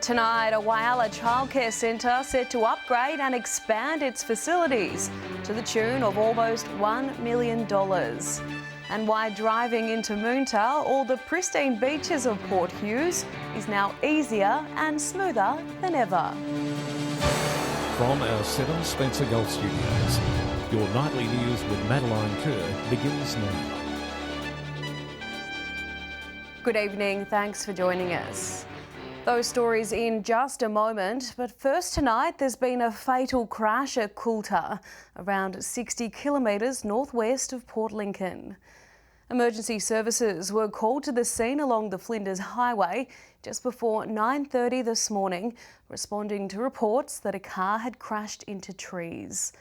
Tonight, a Waiala childcare centre set to upgrade and expand its facilities to the tune of almost $1 million. And why driving into Moonta or the pristine beaches of Port Hughes is now easier and smoother than ever. From our 7 Spencer Golf Studios, your nightly news with Madeline Kerr begins now. Good evening, thanks for joining us. Those stories in just a moment, but first tonight there's been a fatal crash at Coulter, around 60 kilometres northwest of Port Lincoln. Emergency services were called to the scene along the Flinders Highway just before 9:30 this morning, responding to reports that a car had crashed into trees.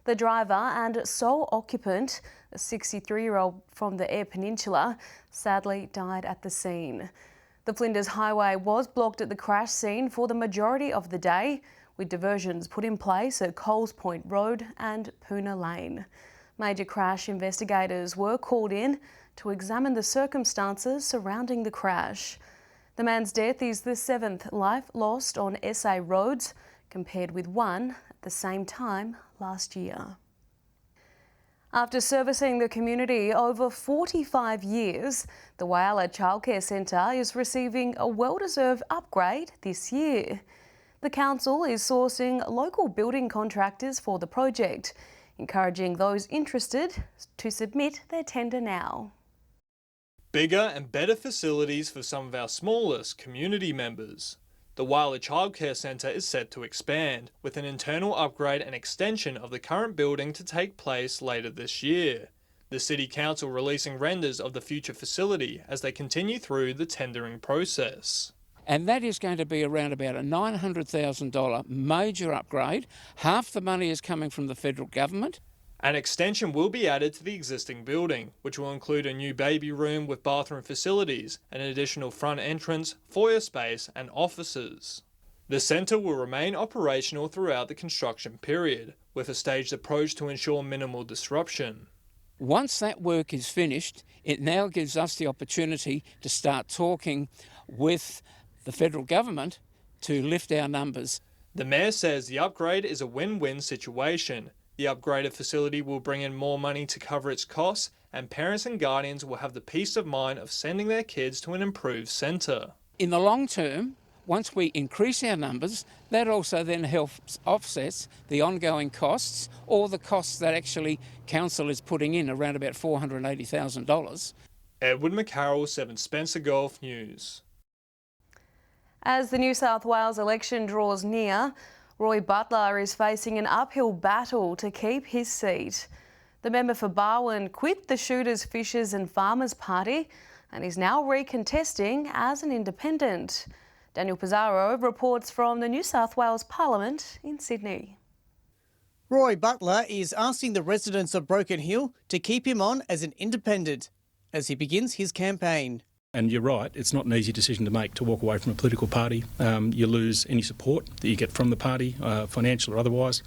The driver and sole occupant, a 63-year-old from the Eyre Peninsula, sadly died at the scene. The Flinders Highway was blocked at the crash scene for the majority of the day, with diversions put in place at Coles Point Road and Poona Lane. Major crash investigators were called in to examine the circumstances surrounding the crash. The man's death is the 7th life lost on SA roads, compared with 1 at the same time last year. After servicing the community over 45 years, the Waiala Childcare Centre is receiving a well-deserved upgrade this year. The council is sourcing local building contractors for the project, encouraging those interested to submit their tender now. Bigger and better facilities for some of our smallest community members. The Waiala Childcare Centre is set to expand, with an internal upgrade and extension of the current building to take place later this year. The City Council releasing renders of the future facility as they continue through the tendering process. And that is going to be around about a $900,000 major upgrade. Half the money is coming from the federal government. An extension will be added to the existing building, which will include a new baby room with bathroom facilities, an additional front entrance, foyer space and offices. The centre will remain operational throughout the construction period, with a staged approach to ensure minimal disruption. Once that work is finished, it now gives us the opportunity to start talking with the federal government to lift our numbers. The Mayor says the upgrade is a win-win situation. The upgraded facility will bring in more money to cover its costs, and parents and guardians will have the peace of mind of sending their kids to an improved centre. In the long term, once we increase our numbers, that also then helps offsets the ongoing costs or the costs that actually council is putting in, around about $480,000. Edward McCarroll, 7 Spencer Golf News. As the New South Wales election draws near, Roy Butler is facing an uphill battle to keep his seat. The member for Barwon quit the Shooters, Fishers and Farmers Party and is now recontesting as an independent. Daniel Pizarro reports from the New South Wales Parliament in Sydney. Roy Butler is asking the residents of Broken Hill to keep him on as an independent as he begins his campaign. And you're right, it's not an easy decision to make to walk away from a political party. You lose any support that you get from the party, financial or otherwise.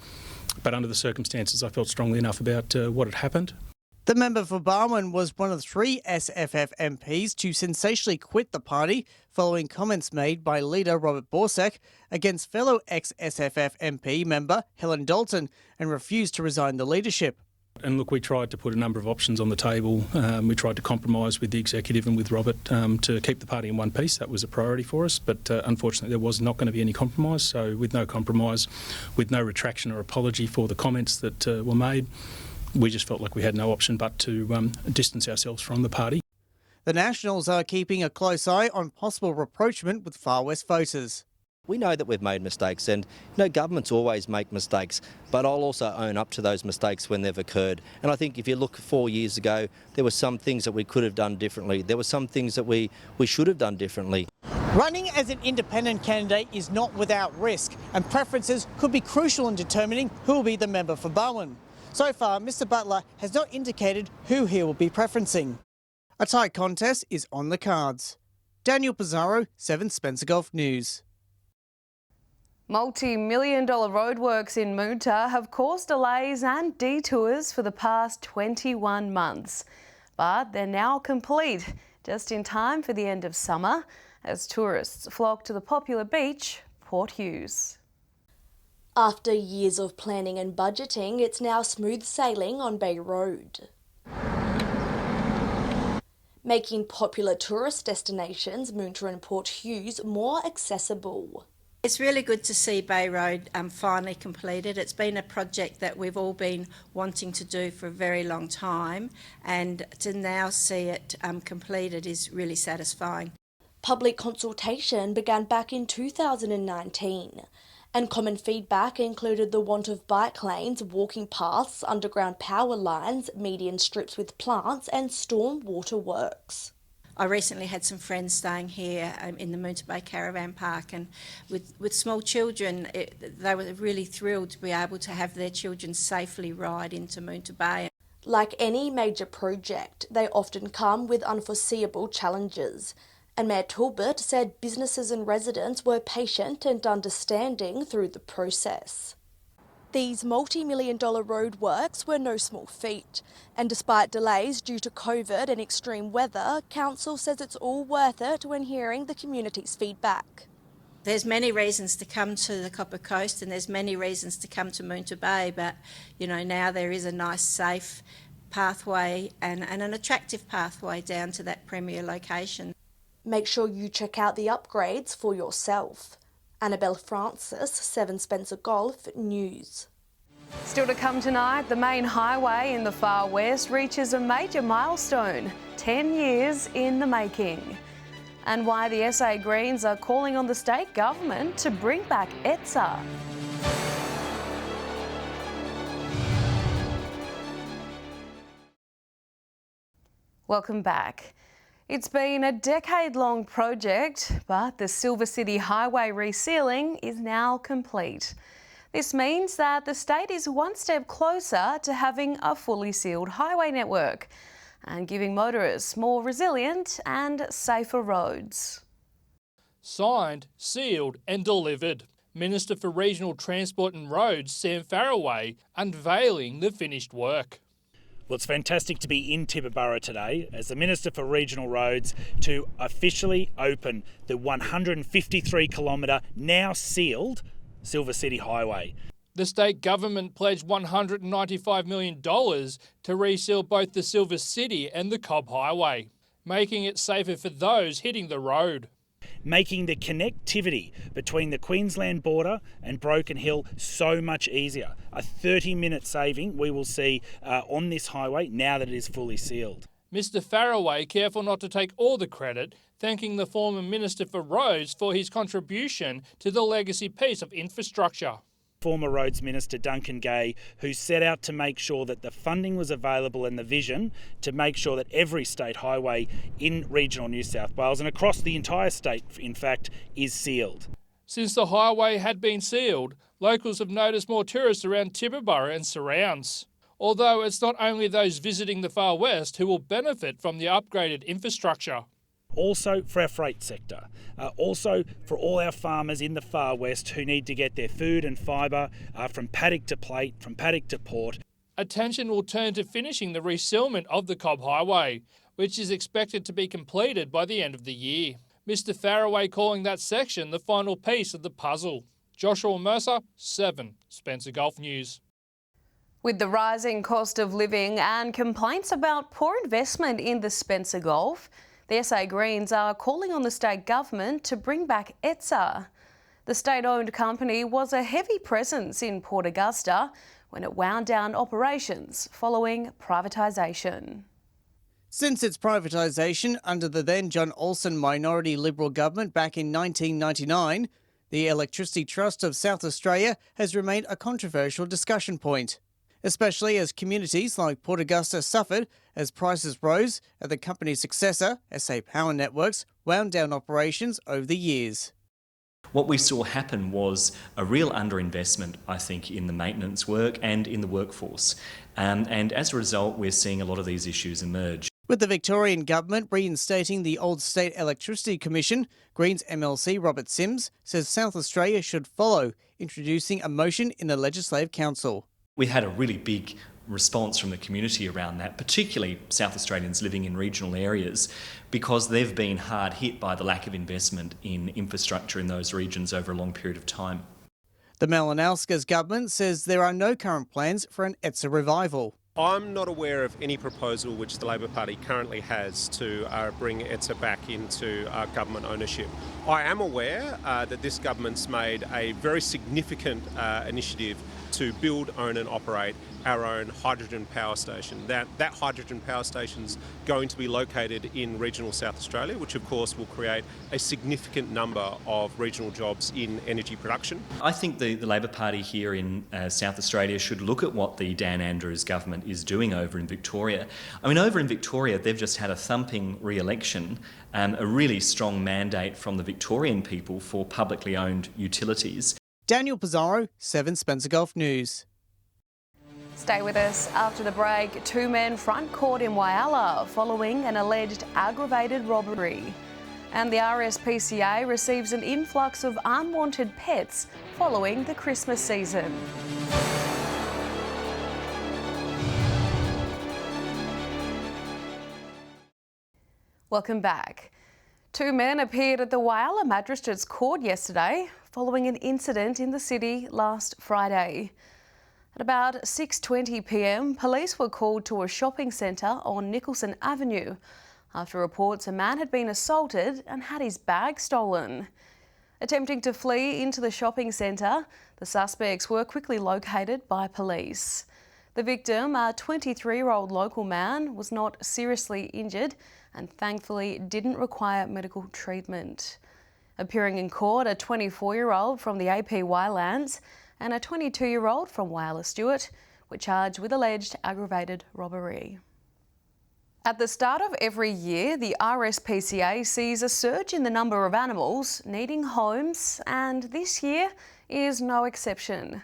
But under the circumstances, I felt strongly enough about what had happened. The member for Barwon was one of 3 SFF MPs to sensationally quit the party following comments made by leader Robert Borsak against fellow ex-SFF MP member Helen Dalton and refused to resign the leadership. And look, we tried to put a number of options on the table. We tried to compromise with the executive and with Robert to keep the party in one piece. That was a priority for us, but unfortunately there was not going to be any compromise. So with no compromise, with no retraction or apology for the comments that were made, we just felt like we had no option but to distance ourselves from the party. The Nationals are keeping a close eye on possible rapprochement with Far West voters. We know that we've made mistakes and, governments always make mistakes, but I'll also own up to those mistakes when they've occurred. And I think if you look 4 years ago, there were some things that we could have done differently. There were some things that we should have done differently. Running as an independent candidate is not without risk, and preferences could be crucial in determining who will be the member for Barwon. So far, Mr Butler has not indicated who he will be preferencing. A tight contest is on the cards. Daniel Pizarro, 7 Spencer Golf News. Multi-million-dollar roadworks in Moonta have caused delays and detours for the past 21 months. But they're now complete, just in time for the end of summer, as tourists flock to the popular beach, Port Hughes. After years of planning and budgeting, it's now smooth sailing on Bay Road, making popular tourist destinations, Moonta and Port Hughes, more accessible. It's really good to see Bay Road finally completed. It's been a project that we've all been wanting to do for a very long time, and to now see it completed is really satisfying. Public consultation began back in 2019, and common feedback included the want of bike lanes, walking paths, underground power lines, median strips with plants and storm water works. I recently had some friends staying here in the Moonta Bay Caravan Park, and with small children, they were really thrilled to be able to have their children safely ride into Moonta Bay. Like any major project, they often come with unforeseeable challenges. And Mayor Talbot said businesses and residents were patient and understanding through the process. These multi-million-dollar roadworks were no small feat, and despite delays due to COVID and extreme weather, Council says it's all worth it when hearing the community's feedback. There's many reasons to come to the Copper Coast, and there's many reasons to come to Moonta Bay, but now there is a nice, safe pathway and an attractive pathway down to that premier location. Make sure you check out the upgrades for yourself. Annabelle Francis, 7 Spencer Golf News. Still to come tonight, the main highway in the Far West reaches a major milestone, 10 years in the making. And why the SA Greens are calling on the state government to bring back ETSA. Welcome back. It's been a decade-long project, but the Silver City Highway resealing is now complete. This means that the state is one step closer to having a fully sealed highway network and giving motorists more resilient and safer roads. Signed, sealed and delivered. Minister for Regional Transport and Roads, Sam Farraway, unveiling the finished work. Well, it's fantastic to be in Tibooburra today as the Minister for Regional Roads to officially open the 153 kilometre, now sealed, Silver City Highway. The state government pledged $195 million to reseal both the Silver City and the Cobb Highway, making it safer for those hitting the road. Making the connectivity between the Queensland border and Broken Hill so much easier. A 30-minute saving we will see on this highway now that it is fully sealed. Mr Farraway, careful not to take all the credit, thanking the former Minister for Roads for his contribution to the legacy piece of infrastructure. Former Roads Minister Duncan Gay, who set out to make sure that the funding was available and the vision to make sure that every state highway in regional New South Wales and across the entire state, in fact, is sealed. Since the highway had been sealed, locals have noticed more tourists around Tibooburra and surrounds. Although it's not only those visiting the Far West who will benefit from the upgraded infrastructure. Also for our freight sector, also for all our farmers in the Far West who need to get their food and fibre from paddock to plate, from paddock to port. Attention will turn to finishing the resealment of the Cobb Highway, which is expected to be completed by the end of the year. Mr Farraway calling that section the final piece of the puzzle. Joshua Mercer, 7 Spencer Golf News. With the rising cost of living and complaints about poor investment in the Spencer Golf, the SA Greens are calling on the state government to bring back ETSA. The state-owned company was a heavy presence in Port Augusta when it wound down operations following privatisation. Since its privatisation under the then John Olsen minority Liberal government back in 1999, the Electricity Trust of South Australia has remained a controversial discussion point, especially as communities like Port Augusta suffered as prices rose and the company's successor, SA Power Networks, wound down operations over the years. What we saw happen was a real underinvestment, I think, in the maintenance work and in the workforce. And as a result, we're seeing a lot of these issues emerge. With the Victorian government reinstating the old State Electricity Commission, Greens MLC Robert Sims says South Australia should follow, introducing a motion in the Legislative Council. We had a really big response from the community around that, particularly South Australians living in regional areas, because they've been hard hit by the lack of investment in infrastructure in those regions over a long period of time. The Malinauskas government says there are no current plans for an ETSA revival. I'm not aware of any proposal which the Labor Party currently has to bring ETSA back into government ownership. I am aware that this government's made a very significant initiative to build, own and operate our own hydrogen power station. That hydrogen power station's going to be located in regional South Australia, which of course will create a significant number of regional jobs in energy production. I think the Labor Party here in South Australia should look at what the Dan Andrews government is doing over in Victoria. I mean, over in Victoria, they've just had a thumping re-election, a really strong mandate from the Victorian people for publicly owned utilities. Daniel Pizarro, 7 Spencer Gulf News. Stay with us after the break. 2 men front court in Waiala following an alleged aggravated robbery. And the SPCA receives an influx of unwanted pets following the Christmas season. Welcome back. 2 men appeared at the Waiala Magistrates Court yesterday following an incident in the city last Friday. At about 6:20 p.m, police were called to a shopping centre on Nicholson Avenue after reports a man had been assaulted and had his bag stolen. Attempting to flee into the shopping centre, the suspects were quickly located by police. The victim, a 23-year-old local man, was not seriously injured and thankfully didn't require medical treatment. Appearing in court, a 24-year-old from the AP Wailands and a 22-year-old from Waiala Stewart were charged with alleged aggravated robbery. At the start of every year, the SPCA sees a surge in the number of animals needing homes, and this year is no exception.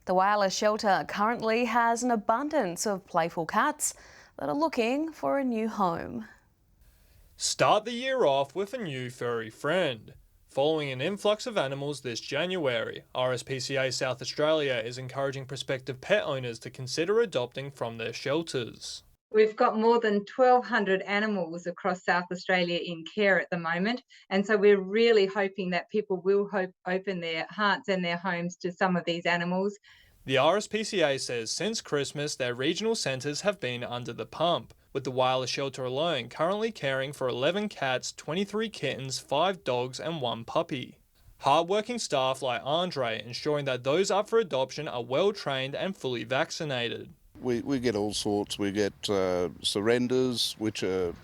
The Waiala shelter currently has an abundance of playful cats that are looking for a new home. Start the year off with a new furry friend. Following an influx of animals this January, SPCA South Australia is encouraging prospective pet owners to consider adopting from their shelters. We've got more than 1,200 animals across South Australia in care at the moment, and so we're really hoping that people will open their hearts and their homes to some of these animals. The SPCA says since Christmas their regional centres have been under the pump, with the Waiala shelter alone currently caring for 11 cats, 23 kittens, 5 dogs and 1 puppy. Hard-working staff like Andre ensuring that those up for adoption are well trained and fully vaccinated. We get all sorts. We get surrenders, which are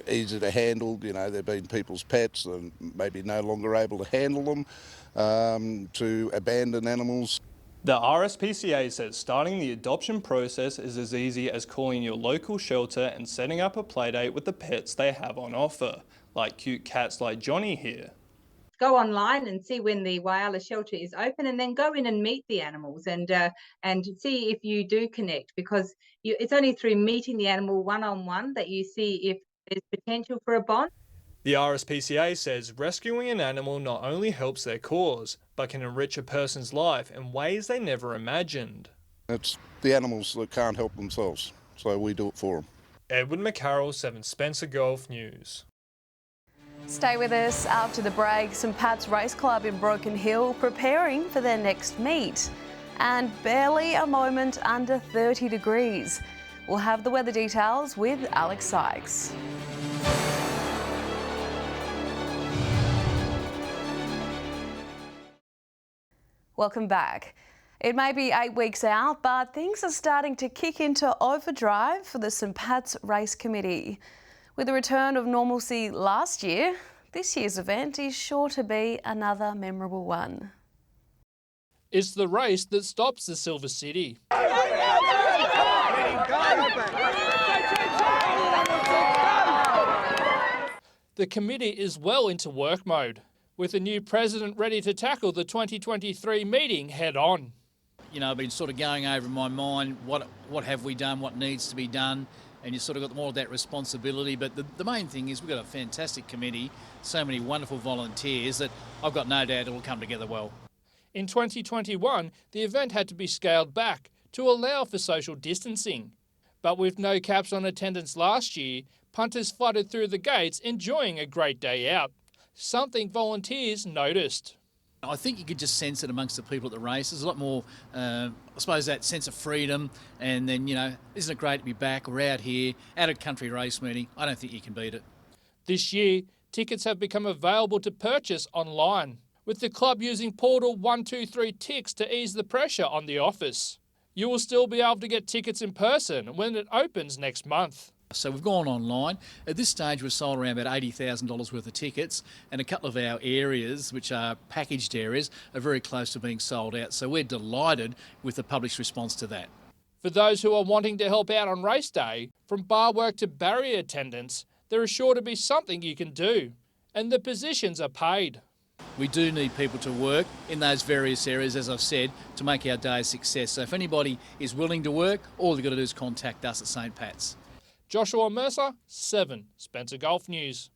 easy to handle. They've been people's pets and maybe no longer able to handle them, to abandon animals. The SPCA says starting the adoption process is as easy as calling your local shelter and setting up a playdate with the pets they have on offer, like cute cats like Johnny here. Go online and see when the Waiala shelter is open, and then go in and meet the animals and see if you do connect, because it's only through meeting the animal one-on-one that you see if there's potential for a bond. The SPCA says rescuing an animal not only helps their cause, but can enrich a person's life in ways they never imagined. It's the animals that can't help themselves, so we do it for them. Edward McCarroll, 7 Spencer Gulf News. Stay with us after the break. St Pat's Race Club in Broken Hill preparing for their next meet. And barely a moment under 30 degrees. We'll have the weather details with Alex Sykes. Welcome back. It may be 8 weeks out, but things are starting to kick into overdrive for the St Pat's Race Committee. With the return of normalcy last year, this year's event is sure to be another memorable one. It's the race that stops the Silver City. The committee is well into work mode, with a new president ready to tackle the 2023 meeting head on. I've been sort of going over in my mind, what have we done, what needs to be done, and you sort of got more of that responsibility. But the main thing is we've got a fantastic committee, so many wonderful volunteers that I've got no doubt it will come together well. In 2021, the event had to be scaled back to allow for social distancing. But with no caps on attendance last year, punters flooded through the gates enjoying a great day out, something volunteers noticed. I think you could just sense it amongst the people at the race. There's a lot more, I suppose, that sense of freedom. And then, isn't it great to be back? We're out here at a country race meeting. I don't think you can beat it. This year, tickets have become available to purchase online, with the club using portal 123 Ticks to ease the pressure on the office. You will still be able to get tickets in person when it opens next month. So we've gone online. At this stage, we've sold around about $80,000 worth of tickets, and a couple of our areas, which are packaged areas, are very close to being sold out. So we're delighted with the public's response to that. For those who are wanting to help out on race day, from bar work to barrier attendance, there is sure to be something you can do, and the positions are paid. We do need people to work in those various areas, as I've said, to make our day a success. So if anybody is willing to work, all they've got to do is contact us at St Pat's. Joshua Mercer, 7 Spencer Golf News.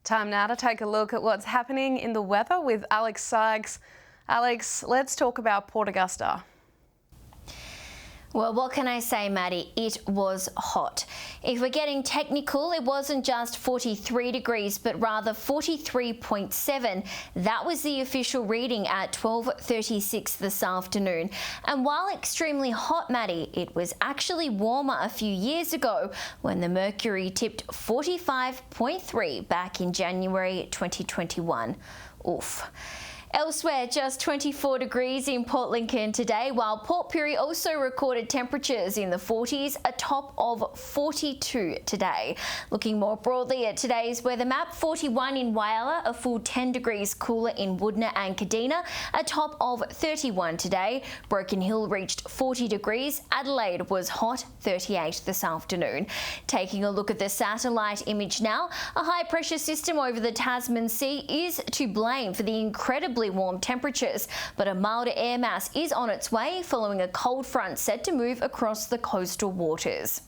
Time now to take a look at what's happening in the weather with Alex Sykes. Alex, let's talk about Port Augusta. Well, what can I say, Maddie? It was hot. If we're getting technical, it wasn't just 43 degrees, but rather 43.7. That was the official reading at 12:36 this afternoon. And while extremely hot, Maddie, it was actually warmer a few years ago when the mercury tipped 45.3 back in January 2021. Oof. Elsewhere, just 24 degrees in Port Lincoln today, while Port Pirie also recorded temperatures in the 40s, a top of 42 today. Looking more broadly at today's weather map, 41 in Waiala, a full 10 degrees cooler in Woodner and Kadina, a top of 31 today. Broken Hill reached 40 degrees. Adelaide was hot, 38 this afternoon. Taking a look at the satellite image now, a high pressure system over the Tasman Sea is to blame for the incredibly warm temperatures, but a milder air mass is on its way following a cold front set to move across the coastal waters.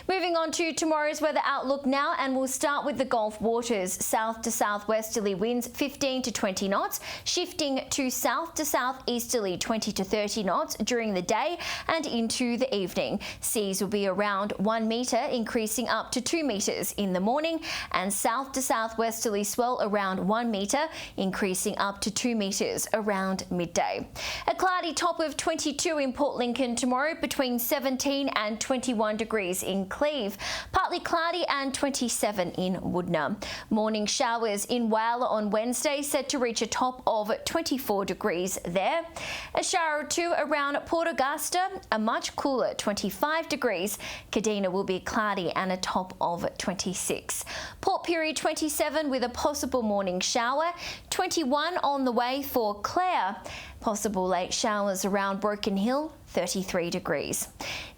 Moving on to tomorrow's weather outlook now, and we'll start with the Gulf waters. South to southwesterly winds 15 to 20 knots, shifting to south to southeasterly 20 to 30 knots during the day and into the evening. Seas will be around 1 metre, increasing up to 2 metres in the morning, and south to southwesterly swell around 1 metre, increasing up to 2 metres around midday. A cloudy top of 22 in Port Lincoln tomorrow, between 17 and 21 degrees in Cleve. Partly cloudy and 27 in Woodner. Morning showers in Waiala on Wednesday, set to reach a top of 24 degrees there. A shower or two around Port Augusta, a much cooler 25 degrees. Kadina will be cloudy and a top of 26. Port Pirie 27 with a possible morning shower. 21 on the way for Clare. Possible late showers around Broken Hill, 33 degrees.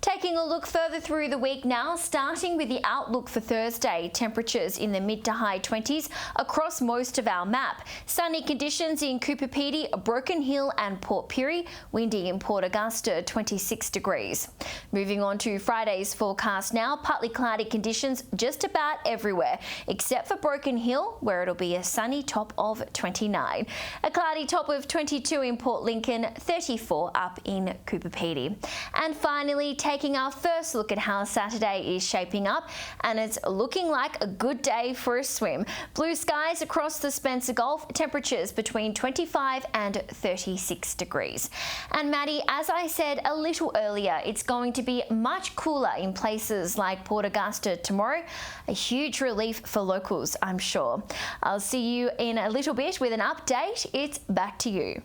Taking a look further through the week now, starting with the outlook for Thursday. Temperatures in the mid to high 20s across most of our map. Sunny conditions in Cooper Pedy, Broken Hill and Port Pirie. Windy in Port Augusta, 26 degrees. Moving on to Friday's forecast now. Partly cloudy conditions just about everywhere, except for Broken Hill, where it'll be a sunny top of 29. A cloudy top of 22 in Port Lincoln, 34 up in Cooper Pedy. And finally, taking our first look at how Saturday is shaping up, and it's looking like a good day for a swim. Blue skies across the Spencer Gulf, temperatures between 25 and 36 degrees. And Maddie, as I said a little earlier, it's going to be much cooler in places like Port Augusta tomorrow. A huge relief for locals, I'm sure. I'll see you in a little bit with an update. It's back to you.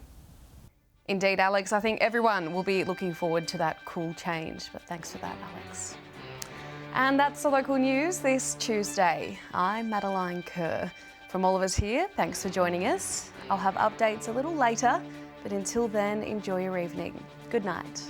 Indeed, Alex. I think everyone will be looking forward to that cool change, but thanks for that, Alex. And that's the local news this Tuesday. I'm Madeline Kerr. From all of us here, thanks for joining us. I'll have updates a little later, but until then, enjoy your evening. Good night.